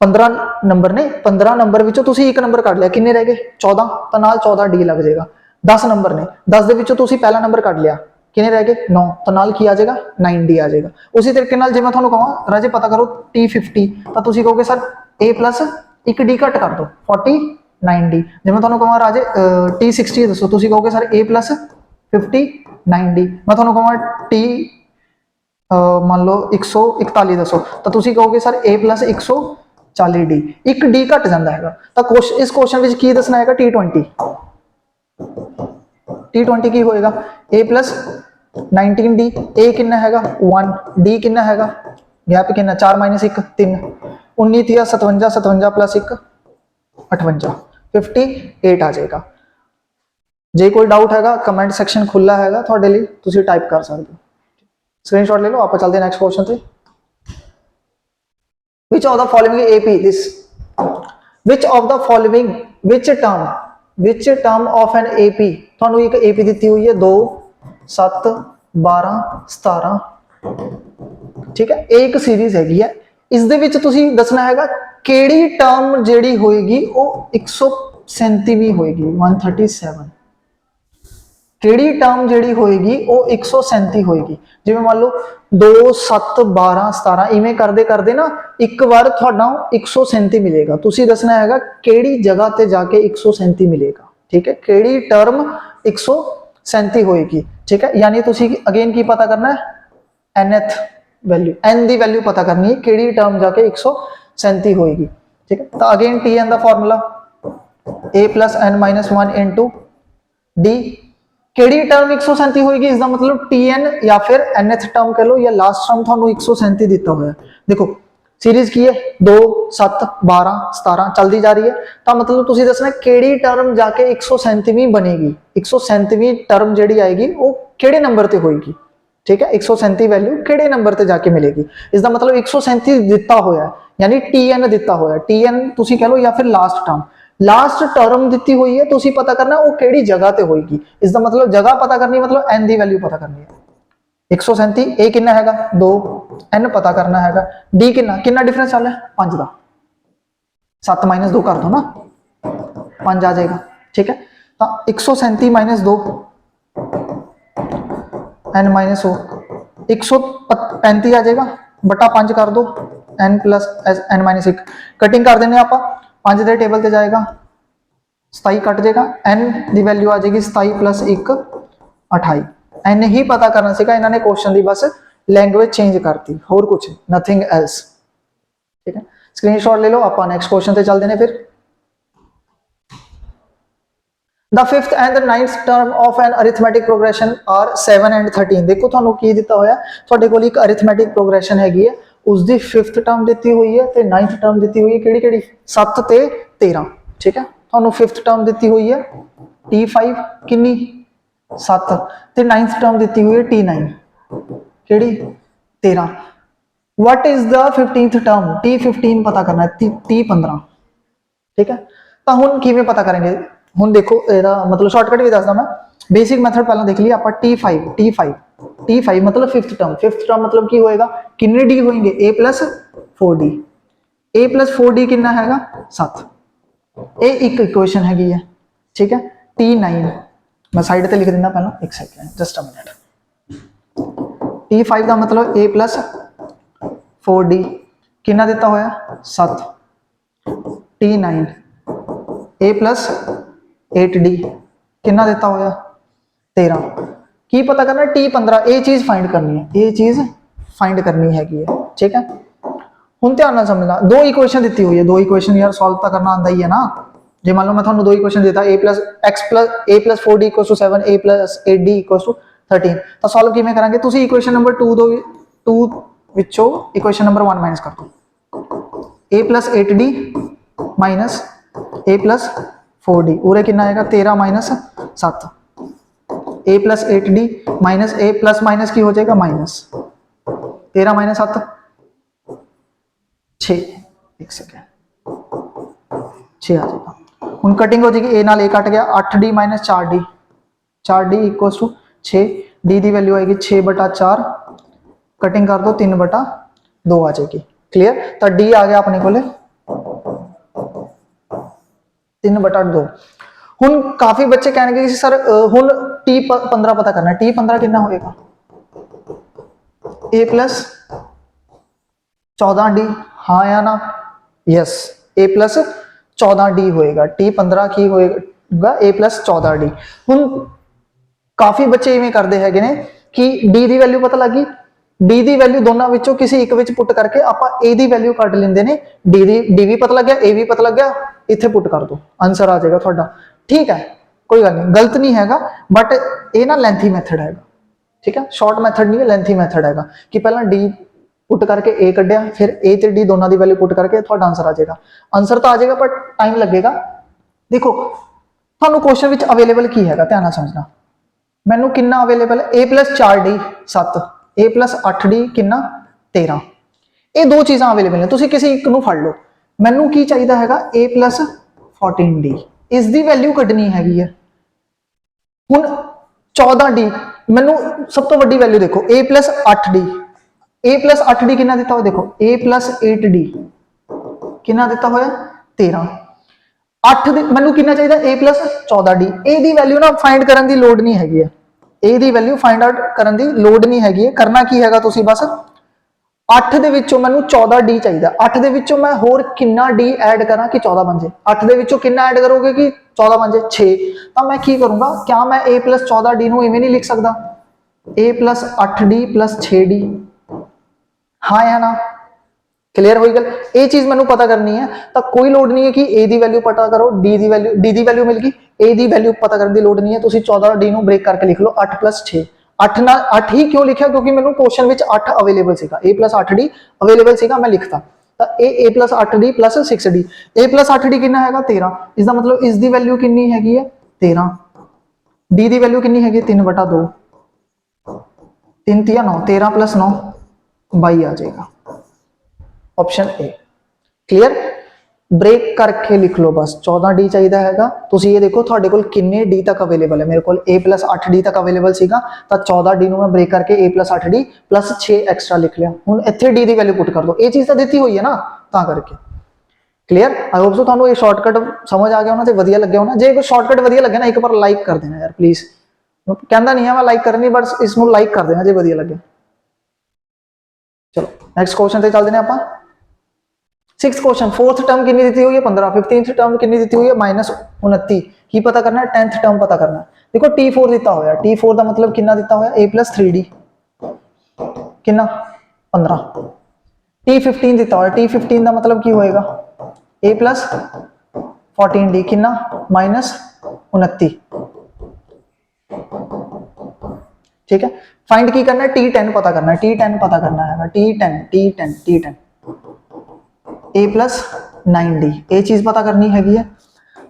15 ਨੰਬਰ ਨੇ, 15 ਨੰਬਰ ਵਿੱਚੋਂ ਤੁਸੀਂ ਇੱਕ ਨੰਬਰ ਕੱਢ ਲਿਆ, ਕਿੰਨੇ ਰਹਿ ਗਏ 14, ਤਾਂ ਨਾਲ 14d ਲੱਗ ਜਾਏਗਾ। 10 ਨੰਬਰ ਨੇ, 10 ਦੇ ਵਿੱਚੋਂ ਤੁਸੀਂ ਪਹਿਲਾ ਨੰਬਰ ਕੱਢ ਲਿਆ, ਕਿੰਨੇ ਰਹਿ ਗਏ 9, ਤਾਂ ਨਾਲ ਕੀ ਆ ਜਾਏਗਾ 9d ਆ ਜਾਏਗਾ। ਉਸੇ ਤਰੀਕੇ ਨਾਲ ਜੇ ਮੈਂ ਤੁਹਾਨੂੰ ਕਹਾਂ ਰਾਜੇ ਪਤਾ ਕਰੋ t50, ਤਾਂ ਤੁਸੀਂ ਕਹੋਗੇ ਸਰ a plus 1d ਘੱਟ ਕਰ ਦਿਓ 49d। ਜੇ ਮੈਂ ਤੁਹਾਨੂੰ ਕਹਾਂ ਰਾਜੇ t60 ਦੱਸੋ, ਤੁਸੀਂ ਕਹੋਗੇ ਸਰ a plus 59d। ਮੈਂ ਤੁਹਾਨੂੰ ਕਹਾਂ t ਮੰਨ ਲਓ 141 ਦੱਸੋ, ਤਾਂ ਤੁਸੀਂ ਕਹੋਗੇ ਸਰ a plus 140d, ਇੱਕ d ਘਟ ਜਾਂਦਾ ਹੈਗਾ। ਤਾਂ ਇਸ ਕੁਐਸਚਨ ਵਿੱਚ ਕੀ ਦੱਸਣਾ ਹੈਗਾ t20, t20 ਕੀ ਹੋਏਗਾ a plus 19d, a ਕਿੰਨਾ ਹੈਗਾ 1, d ਕਿੰਨਾ ਹੈਗਾ, ਗੈਪ ਕਿੰਨਾ 4 minus 1 3, 19 3 57, 57 plus 1 58, 58 ਆ ਜਾਏਗਾ। ਜੇ ਕੋਈ ਡਾਊਟ ਹੈਗਾ ਕਮੈਂਟ ਸੈਕਸ਼ਨ ਖੁੱਲਾ ਹੈਗਾ ਤੁਹਾਡੇ ਲਈ, ਤੁਸੀਂ ਟਾਈਪ ਕਰ ਸਕਦੇ ਹੋ। स्क्रीनशॉट ले लो, आप चलते हैं नेक्स्ट क्वेश्चन से। Which of the following AP this? Which of the following which term of an AP? ਤੁਹਾਨੂੰ ਇੱਕ AP ਦਿੱਤੀ ਹੋਈ ਹੈ 2 7 12 17, ਠੀਕ ਹੈ, ਇਹ ਇੱਕ ਸੀਰੀਜ਼ ਹੈਗੀ ਹੈ, ਇਸ ਦੇ ਵਿੱਚ ਤੁਸੀਂ ਦੱਸਣਾ ਹੈਗਾ ਕਿਹੜੀ ਟਰਮ ਜਿਹੜੀ ਹੋਏਗੀ ਉਹ 137ਵੀਂ ਹੋਏਗੀ, 137, ਕਿਹੜੀ ਟਰਮ ਜਿਹੜੀ ਹੋਏਗੀ ਉਹ 137 ਹੋਏਗੀ। ਜਿਵੇਂ ਮੰਨ ਲਓ 2 7 12 17 ਇਵੇਂ ਕਰਦੇ ਕਰਦੇ ਨਾ ਇੱਕ ਵਾਰ ਤੁਹਾਡਾ 137 ਮਿਲੇਗਾ, ਤੁਸੀਂ ਦੱਸਣਾ ਹੈਗਾ ਕਿਹੜੀ ਜਗ੍ਹਾ ਤੇ ਜਾ ਕੇ 137 ਮਿਲੇਗਾ। ਠੀਕ ਹੈ, ਕਿਹੜੀ ਟਰਮ 137 ਹੋਏਗੀ। ਠੀਕ ਹੈ, ਯਾਨੀ ਤੁਸੀਂ ਅਗੇਨ ਕੀ ਪਤਾ ਕਰਨਾ ਹੈ nth ਵੈਲਿਊ, n ਦੀ ਵੈਲਿਊ ਪਤਾ ਕਰਨੀ ਹੈ ਕਿਹੜੀ ਟਰਮ ਜਾ ਕੇ 137 ਹੋਏਗੀ। ਠੀਕ ਹੈ, ਤਾਂ again tn the formula a plus n minus 1 into d, ਕਿਹੜੀ ਟਰਮ 137 ਹੋਏਗੀ, ਇਸ ਦਾ ਮਤਲਬ tn ਜਾਂ ਫਿਰ nth ਟਰਮ ਕਹ ਲਓ ਜਾਂ ਲਾਸਟ ਟਰਮ ਤੁਹਾਨੂੰ 137 ਦਿੱਤਾ ਹੋਇਆ। ਦੇਖੋ ਸੀਰੀਜ਼ ਕੀ ਹੈ 2 7 12 17 ਚੱਲਦੀ ਜਾ ਰਹੀ ਹੈ, ਤਾਂ ਮਤਲਬ ਤੁਸੀਂ ਦੱਸਣਾ ਕਿਹੜੀ ਟਰਮ ਜਾ ਕੇ 137ਵੀਂ ਬਣੇਗੀ, 137ਵੀਂ ਟਰਮ ਜਿਹੜੀ ਆਏਗੀ ਉਹ ਕਿਹੜੇ ਨੰਬਰ ਤੇ ਹੋਏਗੀ। ਠੀਕ ਹੈ, 137 ਵੈਲਿਊ ਕਿਹੜੇ ਨੰਬਰ ਤੇ ਜਾ ਕੇ ਮਿਲੇਗੀ, ਇਸ ਦਾ ਮਤਲਬ 137 ਦਿੱਤਾ ਹੋਇਆ ਯਾਨੀ tn ਦਿੱਤਾ ਹੋਇਆ, tn ਤੁਸੀਂ ਕਹ ਲਓ ਜਾਂ ਫਿਰ ਲਾਸਟ ਟਰਮ ਦਿੱਤੀ ਹੋਈ ਹੈ, ਤੁਸੀਂ ਪਤਾ ਕਰਨਾ ਉਹ ਕਿਹੜੀ ਜਗ੍ਹਾ ਤੇ ਹੋਏਗੀ, ਇਸ ਦਾ ਮਤਲਬ ਜਗ੍ਹਾ ਪਤਾ ਕਰਨੀ, ਮਤਲਬ n ਦੀ ਵੈਲਿਊ ਪਤਾ ਕਰਨੀ ਹੈ। 137 a ਕਿੰਨਾ ਹੈਗਾ 2, n ਪਤਾ ਕਰਨਾ ਹੈਗਾ, d ਕਿੰਨਾ ਡਿਫਰੈਂਸ ਚੱਲ ਰਿਹਾ 5 ਦਾ, 7 minus 2 ਕਰ ਦੋ ਨਾ 5 ਆ ਜਾਏਗਾ। ਠੀਕ ਹੈ, ਤਾਂ 137 - 2 n minus 135 ਆ ਜਾਏਗਾ, ਬਟਾ 5 ਕਰ ਦੋ n plus n minus 1, cutting ਕਰ ਦਿੰਦੇ ਆਪਾਂ 5 ਦੇ ਟੇਬਲ ਤੇ ਜਾਏਗਾ 27 ਕੱਟ ਜਾਏਗਾ, n ਦੀ ਵੈਲਿਊ ਆ ਜਾਏਗੀ 27 plus 1 28, n ਹੀ ਪਤਾ ਕਰਨਾ ਸੀਗਾ, ਇਹਨਾਂ ਨੇ ਕੁਐਸਚਨ ਦੀ ਬਸ ਲੈਂਗੁਏਜ ਚੇਂਜ ਕਰਤੀ, ਹੋਰ ਕੁਝ ਨਥਿੰਗ ਐਲਸ। ਠੀਕ ਹੈ, ਸਕਰੀਨਸ਼ਾਟ ਲੈ ਲਓ, ਆਪਾਂ ਨੈਕਸਟ ਕੁਐਸਚਨ ਤੇ ਚੱਲਦੇ ਨੇ ਫਿਰ। The fifth and the ninth term of an arithmetic progression are 7 and 13। ਦੇਖੋ ਤੁਹਾਨੂੰ ਕੀ ਦਿੱਤਾ ਹੋਇਆ, ਤੁਹਾਡੇ ਕੋਲ ਇੱਕ arithmetic progression ਹੈਗੀ ਹੈ, ਉਸ ਦੀ 5th ਟਰਮ ਦਿੱਤੀ ਹੋਈ ਹੈ ਤੇ 9th ਟਰਮ ਦਿੱਤੀ ਹੋਈ ਹੈ, ਕਿਹੜੀ 7 ਤੇ 13। ਠੀਕ ਹੈ, ਤੁਹਾਨੂੰ 5th ਟਰਮ ਦਿੱਤੀ ਹੋਈ ਹੈ t5 ਕਿੰਨੀ 7 ਤੇ 9th ਟਰਮ ਦਿੱਤੀ ਹੋਈ ਹੈ t9 ਕਿਹੜੀ 13। what is the 15th term, t15 ਪਤਾ ਕਰਨਾ ਹੈ, t15। ਠੀਕ ਹੈ, ਤਾਂ ਹੁਣ ਕਿਵੇਂ ਪਤਾ ਕਰਾਂਗੇ, ਹੁਣ ਦੇਖੋ ਇਹਦਾ ਮਤਲਬ ਸ਼ਾਰਟਕਟ ਵੀ ਦੱਸਦਾ ਮੈਂ, ਬੇਸਿਕ ਮੈਥਡ ਪਹਿਲਾਂ ਦੇਖ ਲਈ ਆਪਾਂ। t5 ਮਤਲਬ 5th ਟਰਮ ਮਤਲਬ ਕੀ ਹੋਏਗਾ, ਕਿੰਨੇ d ਹੋਣਗੇ a plus 4d ਕਿੰਨਾ ਹੈਗਾ 7, ਇਹ ਇੱਕ ਇਕੁਏਸ਼ਨ ਹੈਗੀ ਹੈ। ਠੀਕ ਹੈ, t9 ਮੈਂ ਸਾਈਡ ਤੇ ਲਿਖ ਦਿੰਦਾ ਪਹਿਲਾਂ, ਇੱਕ second just a minute. t5 ਦਾ ਮਤਲਬ a plus 4d ਕਿੰਨਾ ਦਿੱਤਾ ਹੋਇਆ 7, t9 a plus 8d ਕਿੰਨਾ ਦਿੱਤਾ ਹੋਇਆ 13, की पता करना T15 ये चीज फाइंड करनी है, ये चीज फाइंड करनी हैगी है, ठीक है। हुण ध्यान नाल समझना, दो इक्वेशन दी हुई है, दो इक्वेशन यार सॉल्व तो करना आंदा ही है ना। जे मान लो मैं थानू दो इक्वेशन देता a plus x plus a plus 4d equals to 7 a plus 8d equals to 13, तो सॉल्व किवें करांगे? तुसी इक्वेशन नंबर 2 विचों इक्वेशन नंबर 1 माइनस कर दो, a plus 8d minus a plus 4d, उरे कितना आएगा 13 minus 7, a plus 8d minus a plus minus की हो जाएगा माइनस 13 माइनस 7 6, एक सेकेंड 6 आ जाएगा। हम कटिंग हो जाएगी, a नाल a कट गया 8d minus 4d, 4d equals to 6, d की वैल्यू आएगी 6/4, कटिंग कर दो 3/2 आ जाएगी। क्लियर? तो d आ गया अपने को 3/2। हुन काफी बच्चे कहेंगे कि सर हुन T15 पता करना है, T15 कितना होएगा? a प्लस 14d, हाँ या ना? यस, a प्लस 14d होएगा, T15 की होएगा a प्लस 14d। हुन काफी बच्चे इवें करते हैं ने कि d की वैल्यू पता लगी, d की वैल्यू दोनों विचों किसी एक विच पुट करके आप a की वैल्यू कट लेंदे ने, d भी पता लग गया, a भी पता लग गया, इत्थे पुट कर दो, आंसर आ जाएगा थोड़ा। ठीक है, कोई गल नहीं, गलत नहीं हैगा, बट ये ना लेंथी मैथड हैगा, ठीक है, शॉर्ट मैथड नहीं है, लेंथी मैथड हैगा कि पहला d पुट करके a कढ़िया, फिर a ते d दोनों की वैल्यू पुट करके थोड़ा आंसर आ जाएगा। आंसर तो आ जाएगा पर टाइम लगेगा। देखो थानू क्वेश्चन विच अवेलेबल की हैगा, ध्यान नाल समझना, मैनू कितना अवेलेबल है? a plus 4d 7, a plus 8d कितना 13, ये दो चीज़ां अवेलेबल ने, तुसीं किसी एक नूं फड़ लो। मैनू की चाहिए हैगा a प्लस 14d, इसकी वैल्यू कढ़नी हैगी है। हुण 14d मैनू सब तो वड्डी वैल्यू देखो, a plus 8d, a plus 8d कितना दिता हुआ देखो, a प्लस 8d कितना दिता हुआ 13, 8 मैनू कितना चाहिए a प्लस 14d, a दी वैल्यू ना फाइंड करन दी लोड नहीं हैगी है, a दी वैल्यू फाइंड आउट करन दी लोड नहीं हैगी है। करना की हैगा तुसी बस 8 दे विचों मैनू 14d चाहिए, 8 दे विचों मैं होर कितना d ऐड करा कि 14 बन जाए, 8 दे विचों कितना ऐड करोगे कि 14 बन जाए 6, तो मैं की करूंगा, क्या मैं a प्लस 14d नूं इवें नहीं लिख सकदा, a plus 8d plus 6d, हाँ या ना? क्लियर होई गल? ये चीज मैनू पता करनी है, तो कोई लोड नहीं है कि a दी वैल्यू पता करो, d दी वैल्यू मिल गई, a दी वैल्यू पता करने की लोड नहीं है, तुसी 14d नूं ब्रेक करके लिख लो 8 प्लस 6, 8 ही क्यों लिखा? क्योंकि मैनू क्वेश्चन विच 8 अवेलेबल सीगा, a प्लस 8d अवेलेबल सीगा, मैं लिखता तो a plus 8d plus 6d, a plus 8d कितना हैगा 13, इसका मतलब इस दी वैल्यू कितनी हैगी है 13, d दी वैल्यू कितनी हैगी 3/2, 3 3 9, 13 प्लस 9 22 आ जाएगा, ऑप्शन ए। क्लियर? ब्रेक करके लिख लो बस, 14d चाहिए हैगा, तुसी ये देखो थोड़े कोल किन्ने d तक अवेलेबल है, मेरे को a प्लस 8d तक अवेलेबल सीगा, तो 14d नूं मैं ब्रेक करके a plus 8d plus 6 extra लिख लिया। हुण इत्थे d की वैल्यू पुट कर दो, ये चीज़ तो दी हुई है ना, तां करके। क्लियर? आई होप सो थानू ये शॉर्टकट समझ आ गया होना, वधिया लग्या होना। जे कोई शॉर्टकट वधिया लगे ना, एक बार लाइक कर देना यार प्लीज, कहता नहीं है मैं लाइक करनी, बट इसनूं लाइक कर देना जे वधिया लगे। चलो नेक्स्ट क्वेश्चन ते चलदे ने आपां। 6th क्वेश्चन, 4th टर्म कितनी दी हुई है 15, 15th टर्म कितनी दी हुई है -29, की पता करना है? 10th टर्म पता करना है। देखो T4 दिता होया, T4 का मतलब कितना दिता होया, a प्लस 3d कितना 15, T15 दिता होया, T15 का मतलब की होएगा a प्लस 14d कितना -29, ठीक है। फाइंड की करना है? T10 पता करना है, T10 पता करना है, T10 a प्लस 9d, ये चीज पता करनी हैगी है।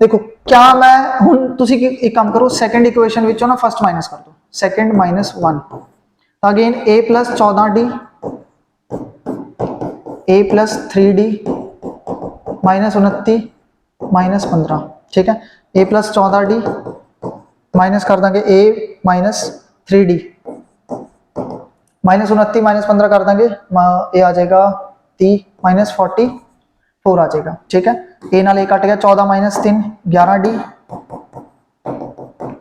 देखो क्या मैं हुण तुसी एक काम करो, सेकंड इक्वेशन विचों ना फर्स्ट माइनस कर दो, second -1, again a plus 14d, a plus 3d -29 -15, ठीक है। a प्लस 14d माइनस कर देंगे a माइनस 3d, -29 -15 कर देंगे, ये आ जाएगा 30 -44 आ जाएगा, ठीक है। ए नाल ए कट गया, 14 - 3 11d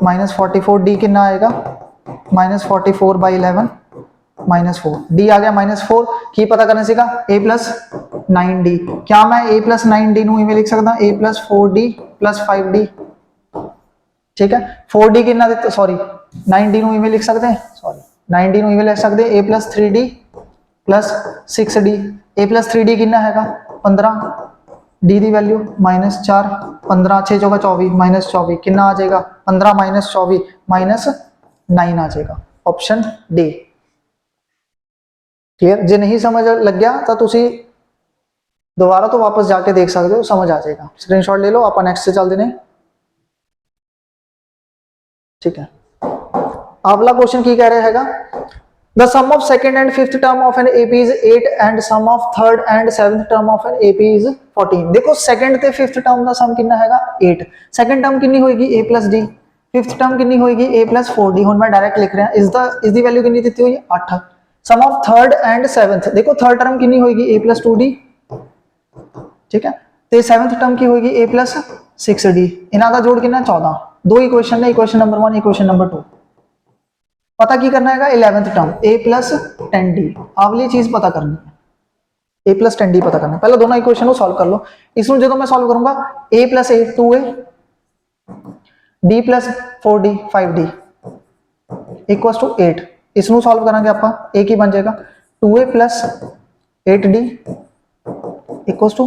-44d कितना आएगा -44/11 -4, d आ गया -4, की पता करने सीगा a प्लस 9d, क्या मैं a प्लस 9d नूं इवें लिख सकदा a plus 4d plus 5d, ठीक है। 4d कितना दिता, सॉरी 9d ਨੂੰ ਇਵੇਂ ਲਿਖ ਸਕਦੇ ਹਾਂ, ਸੌਰੀ 9d ਨੂੰ ਇਵੇਂ ਲਿਖ ਸਕਦੇ a plus 3d plus 6d। a plus 3d ਕਿੰਨਾ ਹੈਗਾ 15, d ਦੀ ਵੈਲਿਊ -4, 15 6 ਚੌਕਾ 24 -24 ਕਿੰਨਾ ਆ ਜਾਏਗਾ 15 -24 -9 आ जाएगा। Option D clear. जे नहीं समझ लग गया तो तुसी दोबारा तो वापस जाके देख सकते हो, समझ आ जाएगा। स्क्रीनशॉट ले लो, आप नेक्स्ट से चलते हैं। ठीक है, अगला क्वेश्चन की कह रहा हैगा the sum of second and fifth term of an AP is 8 and sum of third and seventh term of an AP is 14। देखो सेकंड ते फिफ्थ टर्म का सम कितना हैगा 8, सेकंड टर्म कितनी होगी a plus d, fifth term कितनी होगी a plus 4d। हुन मैं डायरेक्ट लिख रहा इस दी वैल्यू कितनी दी हुई 8। सम ऑफ थर्ड एंड सेवंथ, देखो थर्ड टर्म कितनी होगी a plus 2d, ठीक है, ते सेवंथ टर्म की होगी a plus 6d। इन्हां दा जोड़ कितना 14। दो इक्वेशन ने, इक्वेशन नंबर 1 इक्वेशन नंबर 2। पता की करना है 11th term a plus 10d, आवली चीज पता करनी है, a plus 10d पता करना है। पहले दोनों इक्वेशन को सॉल्व कर लो। इसमें जो मैं सॉल्व करूंगा a plus a 2a d plus 4d 5d equals to 8। इसनू सॉल्व करांगे आपां, a की बन जाएगा 2a plus 8d equals to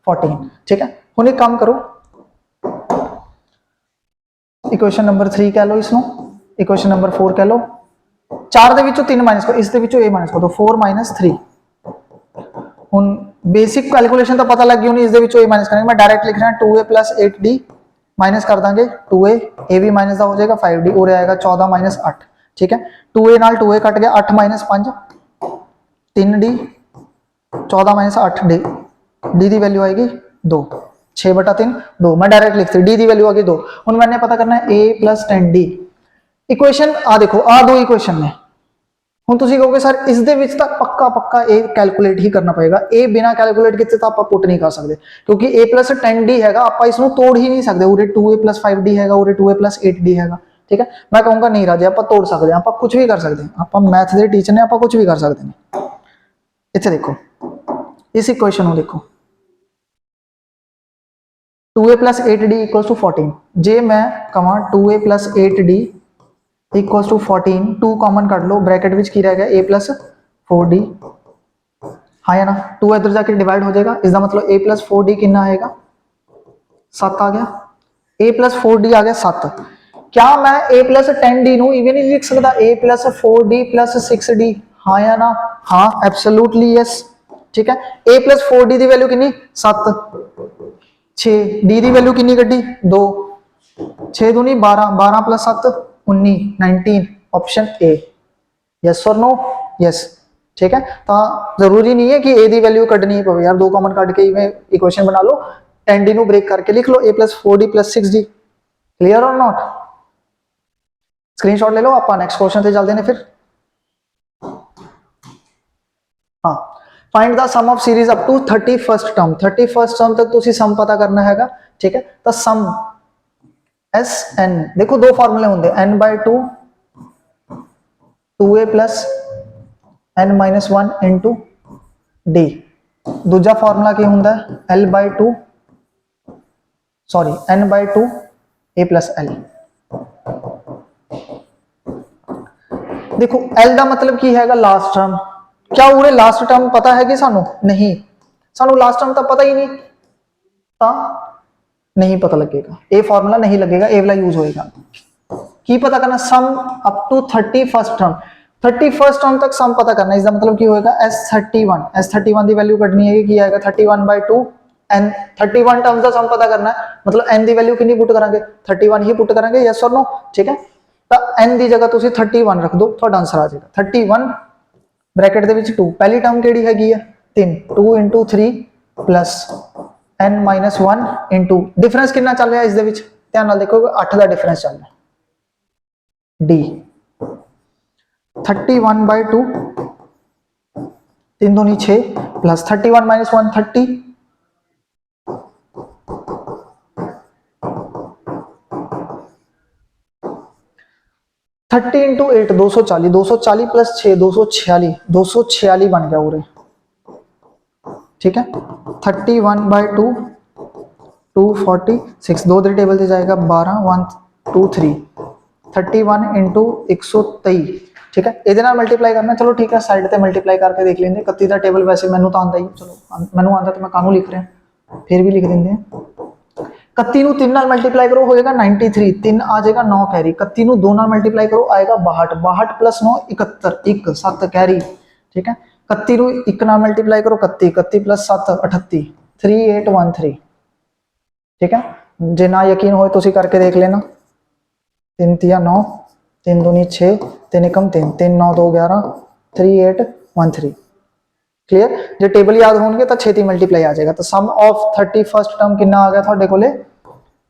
14। ठीक है, हुण एक काम करो, इक्वेशन नंबर 3 कह लो इसनू, इक्वेशन नंबर 4 कह लो। 4 ਦੇ ਵਿੱਚੋਂ 3 माइनस करो, इस ਦੇ ਵਿੱਚੋਂ a माइनस कर दो, 4 - 3। हुण बेसिक कैलकुलेशन तो पता लग गई होनी, इस ਦੇ ਵਿੱਚੋਂ a माइनस करेंगे। मैं डायरेक्ट लिख रहा 2a plus 8d माइनस कर देंगे 2a, a भी माइनस का हो जाएगा 5d और आएगा 14 - 8। ठीक है, 2a नाल 2a कट गया, 8 - 5 3d, 14 - 8d, d की वैल्यू आएगी 2, 6/3 2। मैं डायरेक्ट लिखती d की वैल्यू आ गई 2। हुण मैंने पता करना है a plus 10d। इक्वेशन आ देखो, आ दो इक्वेशन ने। हुण तुसीं कहोगे सर इस दे विच तां पक्का ए कैलकुलेट ही करना पएगा। ए बिना कैलकुलेट कीते तां आपां पुट नहीं कर सकते, क्योंकि a plus 10d हैगा, आपां इसनूं तोड़ ही नहीं सकते। उरे 2a plus 5d हैगा, उरे 2a plus 8d हैगा। ठीक है, मैं कहूँगा नहीं राजे आपां तोड़ सकते हैं, आपां कुछ भी कर सकते हैं, आपां मैथ दे टीचर ने, आपां कुछ भी कर सकते हैं। इत्थे देखो, इस इक्वेशन नूं देखो 2a plus 8d equals to 14। जे मैं कहां 2a plus 8d equals to 14, 2 common cut लो, ब्रैकेट विच की रह गया a plus 4d। हाँ या ना, 2 इधर जाके डिवाइड हो जाएगा, इसका मतलब a plus 4d कितना आएगा 7 आ गया। a plus 4d आ गया 7। क्या मैं a plus 10d नूं इवें नहीं लिख सकता a plus 4d plus 6d? हाँ या ना, हाँ एब्सोल्युटली यस। ठीक है, a plus 4d की वैल्यू कितनी 7, 6 d की वैल्यू कितनी कड्डी 2, 6 दूनी 12, 12 plus 7 19 19। Option A, yes or no? Yes. ठीक है, तो जरूरी नहीं है कि ए दी वैल्यू कटनी ही पवे यार, 2 कॉमन कट के इवें इक्वेशन बना लो, 10d नु ब्रेक करके लिख लो a plus 4d plus 6d। Clear और नॉट? स्क्रीनशॉट ले लो, आप नेक्स्ट क्वेश्चन से चलते हैं फिर। हाँ, find the sum of series up to 31st term. 31st term तक तुसी सम पता करना हैगा। ठीक है, तो सम एस एन, देखो दो फार्मूले होंगे n/2 2a plus n-1 into d। दूजा फार्मूला की होंगे l/2 sorry n/2 a plus l। देखो l का मतलब की हैगा लास्ट टर्म। क्या उरे लास्ट टर्म पता है कि सानू नहीं, सानू लास्ट टर्म तो पता ही नहीं, ता नहीं पता लगेगा, ए फार्मूला नहीं लगेगा, ए वाला यूज होएगा। की पता करना sum up to 31st term. 31st term तक सम पता करना, इसका मतलब की होएगा S31। S31 की वैल्यू कटनी है कि आएगा 31/2 n। 31 टर्म्स का सम पता करना है, मतलब n की वैल्यू कितनी पुट करांगे 31 ही पुट करांगे, यस और नो? ठीक है, तो n की जगह तुसी 31 रख दो, ਤੁਹਾਡਾ आंसर आ जाएगा 31 ब्रैकेट दे विच 2। पहली टर्म केड़ी हैगी है 3, 2 into 3 plus n-1 into difference कितना चल रहा है इस दे विच, ध्यान नाल देखो 8 का डिफरेंस चल रहा है। डी 31/2 3 दूनी 6 प्लस 31 - 1 30 30 इंटू 8 240, 240 प्लस 6 246, 246 बन गया पूरे। ठीक है, 31/2 246, 2 टेबल से जाएगा 12 1 2 3 31 इंटू 123 ठीक है, ਇਹਦੇ ਨਾਲ ਮਲਟੀਪਲਾਈ ਕਰਨਾ। ਚਲੋ ਠੀਕ ਹੈ, ਸਾਈਡ ਤੇ ਮਲਟੀਪਲਾਈ ਕਰਕੇ ਦੇਖ ਲੈਂਦੇ। 31 ਦਾ ਟੇਬਲ ਵੈਸੇ ਮੈਨੂੰ ਤਾਂ ਆਉਂਦਾ ਹੀ, ਚਲੋ ਮੈਨੂੰ ਆਉਂਦਾ ਤੇ ਮੈਂ ਕਾਹਨੂੰ ਲਿਖ ਰਿਹਾ, ਫਿਰ ਵੀ ਲਿਖ ਦਿੰਦੇ ਆ। 31 ਨੂੰ 3 ਨਾਲ ਮਲਟੀਪਲਾਈ ਕਰੋ ਹੋਏਗਾ 93, 3 ਆ ਜਾਏਗਾ 9 कैरी। 31 ਨੂੰ 2 ਨਾਲ ਮਲਟੀਪਲਾਈ ਕਰੋ ਆਏਗਾ 62, 62 प्लस 9 71, 1 7 कैरी ठीक है। 31 ਨੂੰ 1 ਨਾਲ ਮਲਟੀਪਲਾਈ ਕਰੋ 31, 31 प्लस 7 38, 3813 ठीक है। जे ना यकीन हो तो करके देख लेना। 3 तिया 9, 3 दूनी 6, 3 एकम 3, 3 9 2 11, 3813 क्लियर। जो टेबल याद होंगे तो छेती मल्टीप्लाई आ जाएगा। तो सम ऑफ 31st टर्म कितना आ गया थोड़े कोले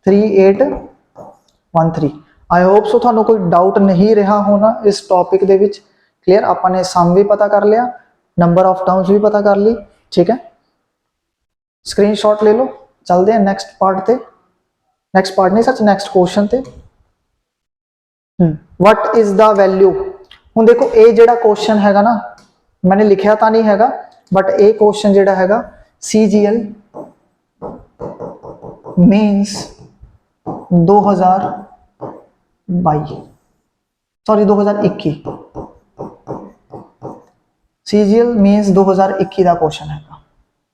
3813। आई होप सो थानू कोई डाउट नहीं रहा होना इस टॉपिक दे विच। क्लियर, आपने सम भी पता कर लिया, नंबर ऑफ टर्म्स भी पता कर ली ठीक है। स्क्रीनशॉट ले लो, चलते हैं नेक्स्ट पार्ट ते। नेक्स्ट पार्ट नहीं सच नेक्स्ट क्वेश्चन ते। What is the value. हुण देखो ये जिहड़ा क्वेश्चन हैगा ना, मैंने लिखा तो नहीं हैगा बट ये क्वेश्चन जिहड़ा हैगा CGL means 2022 sorry 2021 CGL means 2021 का क्वेश्चन हैगा।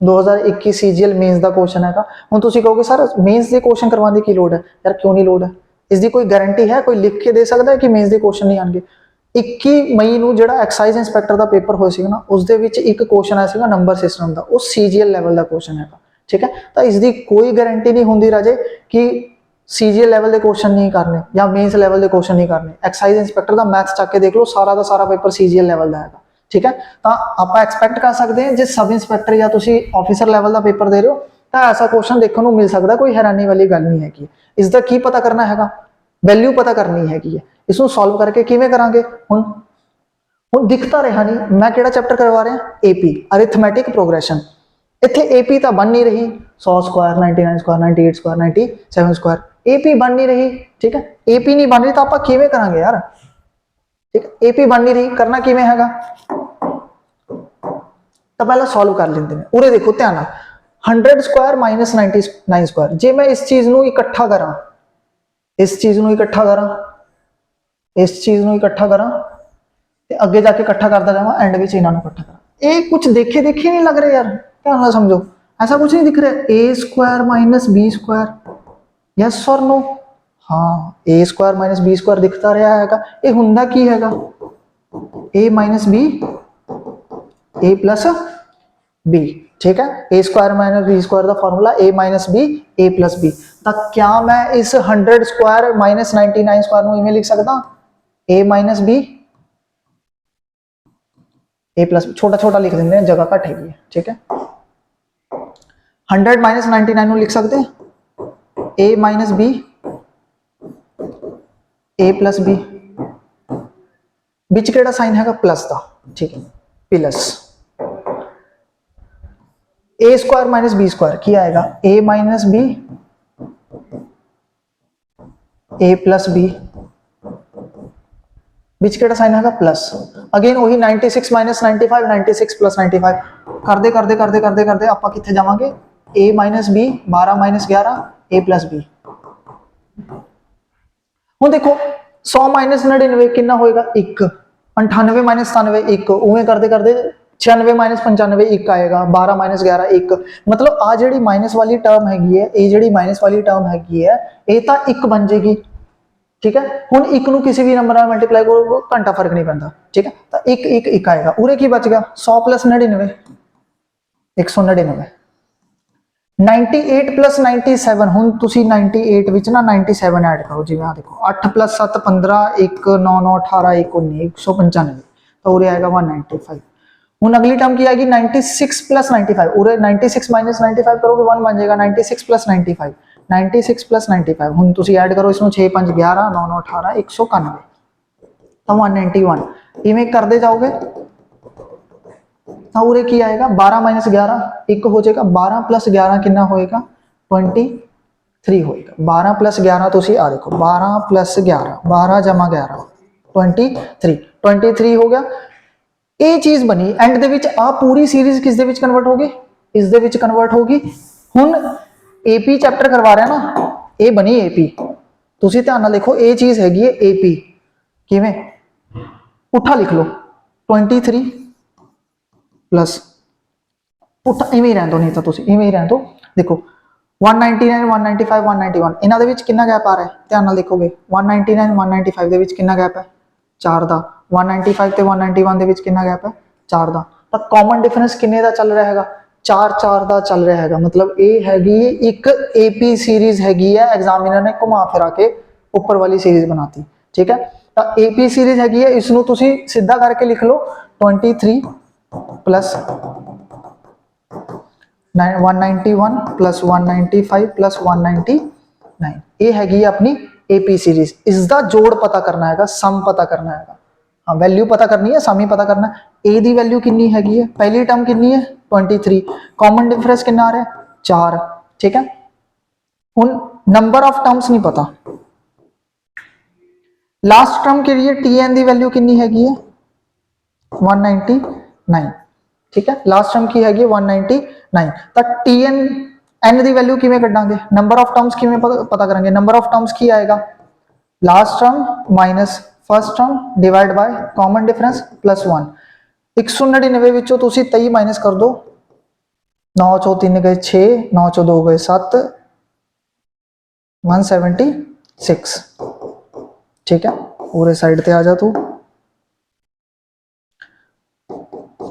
2021 CGL मीन्स का क्वेश्चन हैगा। हुण तुसीं कहोगे सर मीन्स के क्वेश्चन करवाने की लोड़ है यार, क्यों नहीं लोड़ है? इसकी कोई गारंटी है, कोई लिख के दे सकता है कि मीन्स के क्वेश्चन नहीं आएंगे? 21 मई ਨੂੰ ਜਿਹੜਾ ਐਕਸਾਈਜ਼ ਇੰਸਪੈਕਟਰ ਦਾ ਪੇਪਰ ਹੋਇਆ ਸੀਗਾ ਨਾ, ਉਸ ਦੇ ਵਿੱਚ ਇੱਕ ਕੁਐਸਚਨ ਆਇਆ ਸੀਗਾ ਨੰਬਰ ਸਿਸਟਮ ਦਾ, ਉਹ CGL ਲੈਵਲ ਦਾ ਕੁਐਸਚਨ ਹੈਗਾ ਠੀਕ ਹੈ। ਤਾਂ ਇਸ ਦੀ ਕੋਈ ਗਾਰੰਟੀ ਨਹੀਂ ਹੁੰਦੀ ਰਾਜੇ ਕਿ CGL ਲੈਵਲ ਦੇ ਕੁਐਸਚਨ ਨਹੀਂ ਕਰਨੇ ਜਾਂ ਮੇਨਸ ਲੈਵਲ ਦੇ ਕੁਐਸਚਨ ਨਹੀਂ ਕਰਨੇ। ਐਕਸਾਈਜ਼ ਇੰਸਪੈਕਟਰ ਦਾ ਮੈਥ ਚੱਕ ਕੇ ਦੇਖ ਲਓ, ਸਾਰਾ ਦਾ ਸਾਰਾ ਪੇਪਰ CGL ਲੈਵਲ ਦਾ ਹੈਗਾ ਠੀਕ ਹੈ। ਤਾਂ ਆਪਾਂ ਐਕਸਪੈਕਟ ਕਰ ਸਕਦੇ ਹਾਂ ਜੇ ਸਬ ਇੰਸਪੈਕਟਰ ਜਾਂ ਤੁਸੀਂ ਆਫੀਸਰ ਲੈਵਲ ਦਾ ਪੇਪਰ ਦੇ ਰਹੇ ਹੋ ਤਾਂ ਐਸਾ ਕੁਐਸਚਨ ਦੇਖਣ ਨੂੰ ਮਿਲ ਸਕਦਾ। ਕੋਈ ਹੈਰਾਨੀ ਵਾਲੀ ਗੱਲ ਨਹੀਂ ਹੈਗੀ। ਇਸ ਦਾ ਕੀ ਪਤਾ ਕਰਨਾ ਹੈਗਾ, ਵੈਲਿਊ ਪਤਾ ਕਰਨੀ ਹੈਗੀ ਹੈ। इसको सॉल्व करके किवें करांगे। हुण दिखता रहा नहीं मैं किहड़ा चैप्टर करवा रहा, AP अरिथमैटिक प्रोग्रेशन। इत्थे AP तो बन नहीं रही, 100 square 99 square 98 square 97 square AP बन नहीं रही ठीक है। AP नहीं बन रही तो आपां किवें करांगे यार ठीक है। AP बन नहीं रही, करना किवें हैगा, तो पहले सॉल्व कर लेंदे ने। उरे देखो ध्यान नाल 100 स्क्वायर माइनस 99 स्क्वायर, जे मैं इस चीज़ नूं इकट्ठा करा, इस चीज़ नूं इकट्ठा करा, इस चीज़ नूं इकट्ठा करा ते अगे जाके इकट्ठा करता जावां, एंड विच इन्हां नूं इकट्ठा करा। ये कुछ देखे देखे नहीं लग रहे यार, ध्यान नाल समझो, ऐसा कुछ नहीं दिख रहा। A square minus B square, yes or no? हाँ, A square minus B square दिखता रहा हैगा। ये हुंदा की हैगा A minus B A plus B ठीक है। A square minus B square का formula A minus B A plus B। तो क्या मैं इस 100 स्क्वायर माइनस 99 स्क्वायर नूं इवें लिख सकदा A minus B A plus, छोटा छोटा लिख देंगे जगह घट हैगी ठीक है। 100 माइनस 99 नूं लिख सकते हैं A minus B A plus B, विच केड़ा साइन हैगा प्लस का ठीक है, plus A square minus B square की आएगा A minus B A plus B, विच केड़ा साइन हैगा प्लस। अगेन वही 96 माइनस 95 96 प्लस 95 करते करते करते करते करते आपां कित्थे जावांगे A minus B 12 minus 11 A plus B। हुण देखो 100 माइनस 99 कितना होएगा 1, 98 माइनस 97 1, उवें करते करते 96 माइनस 95 1 आएगा, 12 माइनस 11 1। मतलब आ जिहड़ी माइनस वाली टर्म हैगी है, ये जिहड़ी माइनस वाली टर्म हैगी है ये तां 1 बन जाएगी ठीक है। हुण 1 नूं किसी भी नंबर नाल मल्टीप्लाई करो घंटा फर्क नहीं पैंदा ठीक है। तो 1 1 1 आएगा, उरे की बच गया 100 प्लस 99 199, 98 प्लस 97। हुण तुसीं 98 विच ना 97 ऐड करो, जिवें आ देखो 8 प्लस 7 15 1 9 9 18 1 19 195, तो उरे आएगा 195। हुण अगली टर्म की आएगी 96 प्लस 95, उरे 96 माइनस 95 करोगे 1 बन जाएगा 96 प्लस 95 96 प्लस 95। हुण तुसीं ऐड करो इसमें 6 5 11 9 9 18 191, तो 191 इवें करते जाओगे तो उरे की आएगा 12 माइनस 11 1 हो जाएगा, 12 प्लस 11 कितना होएगा 23 होएगा। 12 प्लस 11 तुसीं आ देखो 12 प्लस 11 12 जमा 11 23 हो गया। ये चीज बनी एंड दे विच आ पूरी सीरीज किस दे विच कन्वर्ट होगी, इस दे विच कन्वर्ट होगी। हुण AP चैप्टर करवा रहे हैं ना, ये बनी AP ਤੁਸੀਂ ਧਿਆਨ ਨਾਲ ਦੇਖੋ, ਇਹ ਚੀਜ਼ ਹੈਗੀ ਹੈ AP, ਕਿਵੇਂ ਪੁੱਠਾ ਲਿਖ ਲਓ 23 ਪਲੱਸ ਪੁੱਠਾ ਇਵੇਂ ਹੀ ਰਹਿਣ ਦਿਓ, ਨਹੀਂ ਤਾਂ ਤੁਸੀਂ ਇਵੇਂ ਹੀ ਰਹਿਣ ਦਿਓ। ਦੇਖੋ 199 195 191 ਇਹਨਾਂ ਦੇ ਵਿੱਚ ਕਿੰਨਾ ਗੈਪ ਆ ਰਿਹਾ ਹੈ, ਧਿਆਨ ਨਾਲ ਦੇਖੋਗੇ 199 195 ਦੇ ਵਿੱਚ ਕਿੰਨਾ ਗੈਪ ਹੈ 4 ਦਾ, 195 ਤੇ 191 ਦੇ ਵਿੱਚ ਕਿੰਨਾ ਗੈਪ ਹੈ 4 ਦਾ। ਤਾਂ ਕਾਮਨ ਡਿਫਰੈਂਸ ਕਿੰਨੇ ਦਾ ਚੱਲ ਰਿਹਾ ਹੈਗਾ 4 ਦਾ ਚੱਲ ਰਿਹਾ ਹੈਗਾ। ਮਤਲਬ ਇਹ ਹੈਗੀ ਇੱਕ AP ਸੀਰੀਜ਼ ਹੈਗੀ ਹੈ, ਐਗਜ਼ਾਮੀਨਰ ਨੇ ਘੁਮਾ ਫਿਰਾ ਕੇ ਉੱਪਰ ਵਾਲੀ ਸੀਰੀਜ਼ ਬਣਾਤੀ। ਠੀਕ ਹੈ, ਤਾਂ AP ਸੀਰੀਜ਼ ਹੈਗੀ ਹੈ, ਇਸ ਨੂੰ ਤੁਸੀਂ ਸਿੱਧਾ ਕਰਕੇ ਲਿਖ ਲਓ 23 ਪਲੱਸ 191 ਪਲੱਸ 195 ਪਲੱਸ 199, ਇਹ ਹੈਗੀ ਹੈ ਆਪਣੀ AP ਸੀਰੀਜ਼। ਇਸ ਦਾ ਜੋੜ ਪਤਾ ਕਰਨਾ ਹੈਗਾ, ਸਮ ਪਤਾ ਕਰਨਾ ਹੈਗਾ। हाँ वैल्यू पता करनी है, सम ही पता करना है। ए दी वैल्यू कितनी हैगी है, पहली टर्म कितनी है 23, कॉमन डिफरेंस कितना आ रहा है 4। ठीक है, उन नंबर ऑफ टर्म्स नहीं पता। लास्ट टर्म के लिए TN दी वैल्यू कितनी हैगी है 199। ठीक है, लास्ट टर्म की हैगी 199। तो TN N दी वैल्यू किवें कढांगे, नंबर ऑफ टर्म्स किवें पता करेंगे, नंबर ऑफ टर्म्स की आएगा last term minus first term divide by common difference plus 1। 199 ਵਿੱਚੋਂ ਤੁਸੀਂ 23 ਮਾਈਨਸ ਕਰ ਦੋ, 9 ਚੋਂ 3 ਗਏ 6, 9 ਚੋਂ 2 ਗਏ 7, 176। ठीक है, पूरे साइड ਤੇ ਆ ਜਾ ਤੂੰ।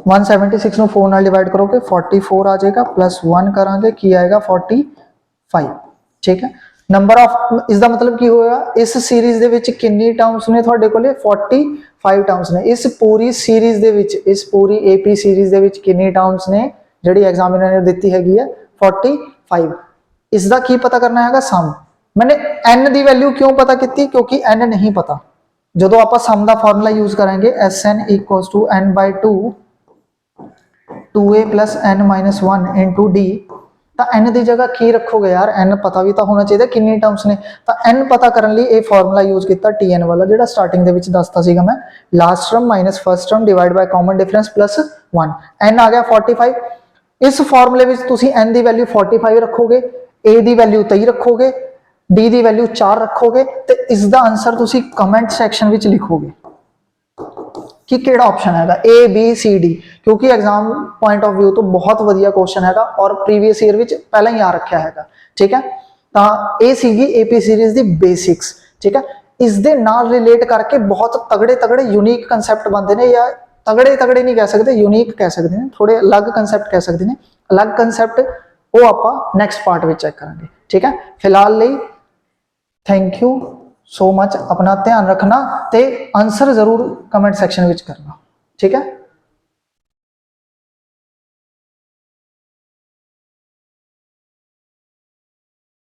176 ਨੂੰ 4 ਨਾਲ ਡਿਵਾਈਡ ਕਰੋਗੇ 44 ਆ ਜਾਏਗਾ, प्लस 1 ਕਰਾਂਗੇ ਕੀ ਆਏਗਾ 45। ठीक है, नंबर ऑफ इसका मतलब की होगा, इस सीरीज दे विच कितनी टर्म्स ने ਤੁਹਾਡੇ ਕੋਲੇ 45 टर्म्स ने। इस पूरी सीरीज दे विच, इस पूरी AP सीरीज दे विच कितनी टर्म्स ने ਜਿਹੜੀ एग्जामिनर ने ਦਿੱਤੀ ਹੈਗੀ ਹੈ 45। ਇਸ ਦਾ ਕੀ ਪਤਾ ਕਰਨਾ ਹੈਗਾ ਸਮ। मैंने n ਦੀ ਵੈਲਿਊ ਕਿਉਂ ਪਤਾ ਕੀਤੀ, ਕਿਉਂਕਿ n ਨਹੀਂ ਪਤਾ। ਜਦੋਂ ਆਪਾਂ ਸਮ ਦਾ ਫਾਰਮੂਲਾ ਯੂਜ਼ ਕਰਾਂਗੇ Sn = n/2 2a + n - 1 * d, ਤਾਂ n ਦੀ ਜਗ੍ਹਾ ਕੀ ਰੱਖੋਗੇ ਯਾਰ, n ਪਤਾ ਵੀ ਤਾਂ ਹੋਣਾ ਚਾਹੀਦਾ ਕਿੰਨੀ ਟਰਮਸ ਨੇ। ਤਾਂ n ਪਤਾ ਕਰਨ ਲਈ ਇਹ ਫਾਰਮੂਲਾ ਯੂਜ਼ ਕੀਤਾ TN ਵਾਲਾ, ਜਿਹੜਾ ਸਟਾਰਟਿੰਗ ਦੇ ਵਿੱਚ ਦੱਸਤਾ ਸੀਗਾ ਮੈਂ, last term minus first term divide by common difference plus 1। n ਆ ਗਿਆ 45। ਇਸ ਫਾਰਮੂਲੇ ਵਿੱਚ ਤੁਸੀਂ n ਦੀ ਵੈਲਿਊ 45 ਰੱਖੋਗੇ, a ਦੀ ਵੈਲਿਊ 23 ਰੱਖੋਗੇ, d ਦੀ ਵੈਲਿਊ 4 ਰੱਖੋਗੇ, ਤੇ ਇਸ ਦਾ ਆਨਸਰ ਤੁਸੀਂ ਕਮੈਂਟ ਸੈਕਸ਼ਨ ਵਿੱਚ ਲਿਖੋਗੇ कि ਕਿਹੜਾ ਆਪਸ਼ਨ ਹੈਗਾ A B C D, ਕਿਉਂਕਿ ਐਗਜ਼ਾਮ ਪੁਆਇੰਟ ਆਫ View ਤੋਂ ਬਹੁਤ ਵਧੀਆ ਕੁਐਸਚਨ ਹੈਗਾ ਔਰ ਪ੍ਰੀਵੀਅਸ ਈਅਰ ਵਿੱਚ ਪਹਿਲਾਂ ਹੀ ਆ ਰੱਖਿਆ ਹੈਗਾ। ਠੀਕ ਹੈ, ਤਾਂ ਇਹ ਸੀਗੀ AP ਸੀਰੀਜ਼ ਦੀ ਬੇਸਿਕਸ। ਠੀਕ ਹੈ, ਇਸ ਦੇ ਨਾਲ ਰਿਲੇਟ ਕਰਕੇ ਬਹੁਤ ਤਗੜੇ ਯੂਨੀਕ ਕਨਸੈਪਟ ਬਣਦੇ ਨੇ, ਜਾਂ ਤਗੜੇ ਨਹੀਂ ਕਹਿ ਸਕਦੇ, ਯੂਨੀਕ ਕਹਿ ਸਕਦੇ ਨੇ, ਥੋੜੇ ਅਲੱਗ ਕਨਸੈਪਟ ਕਹਿ ਸਕਦੇ ਨੇ। ਅਲੱਗ ਕਨਸੈਪਟ ਉਹ ਆਪਾਂ ਨੈਕਸਟ ਪਾਰਟ ਵਿੱਚ ਚੈੱਕ ਕਰਾਂਗੇ। ਠੀਕ ਹੈ, ਫਿਲਹਾਲ ਲਈ थैंक यू सो मच। अपना ध्यान रखना ते आंसर जरूर कमेंट सेक्शन विच करना। ठीक है।